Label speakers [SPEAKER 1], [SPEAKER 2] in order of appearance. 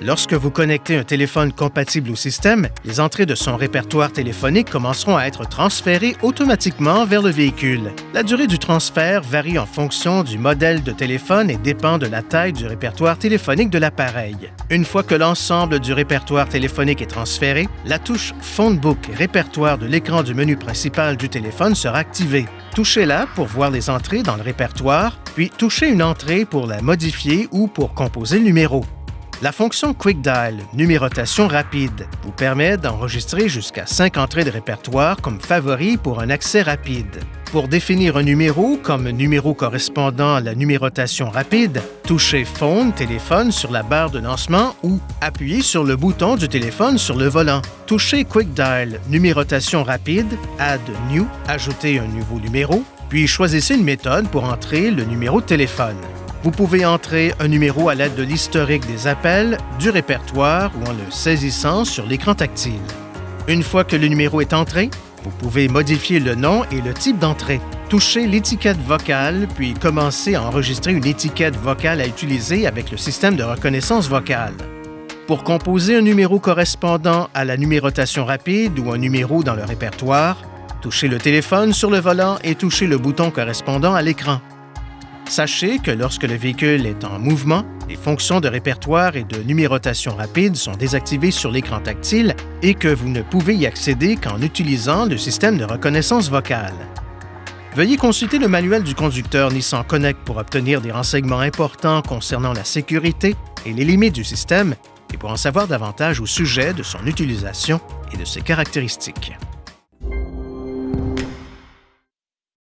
[SPEAKER 1] Lorsque vous connectez un téléphone compatible au système, les entrées de son répertoire téléphonique commenceront à être transférées automatiquement vers le véhicule. La durée du transfert varie en fonction du modèle de téléphone et dépend de la taille du répertoire téléphonique de l'appareil. Une fois que l'ensemble du répertoire téléphonique est transféré, la touche Phone Book répertoire de l'écran du menu principal du téléphone sera activée. Touchez-la pour voir les entrées dans le répertoire, puis touchez une entrée pour la modifier ou pour composer le numéro. La fonction Quick Dial, numérotation rapide, vous permet d'enregistrer jusqu'à 5 entrées de répertoire comme favoris pour un accès rapide. Pour définir un numéro comme numéro correspondant à la numérotation rapide, touchez Phone, téléphone sur la barre de lancement ou appuyez sur le bouton du téléphone sur le volant. Touchez Quick Dial, numérotation rapide, Add New, ajouter un nouveau numéro, puis choisissez une méthode pour entrer le numéro de téléphone. Vous pouvez entrer un numéro à l'aide de l'historique des appels, du répertoire ou en le saisissant sur l'écran tactile. Une fois que le numéro est entré, vous pouvez modifier le nom et le type d'entrée. Touchez l'étiquette vocale, puis commencez à enregistrer une étiquette vocale à utiliser avec le système de reconnaissance vocale. Pour composer un numéro correspondant à la numérotation rapide ou un numéro dans le répertoire, touchez le téléphone sur le volant et touchez le bouton correspondant à l'écran. Sachez que lorsque le véhicule est en mouvement, les fonctions de répertoire et de numérotation rapide sont désactivées sur l'écran tactile et que vous ne pouvez y accéder qu'en utilisant le système de reconnaissance vocale. Veuillez consulter le manuel du conducteur Nissan Connect pour obtenir des renseignements importants concernant la sécurité et les limites du système et pour en savoir davantage au sujet de son utilisation et de ses caractéristiques.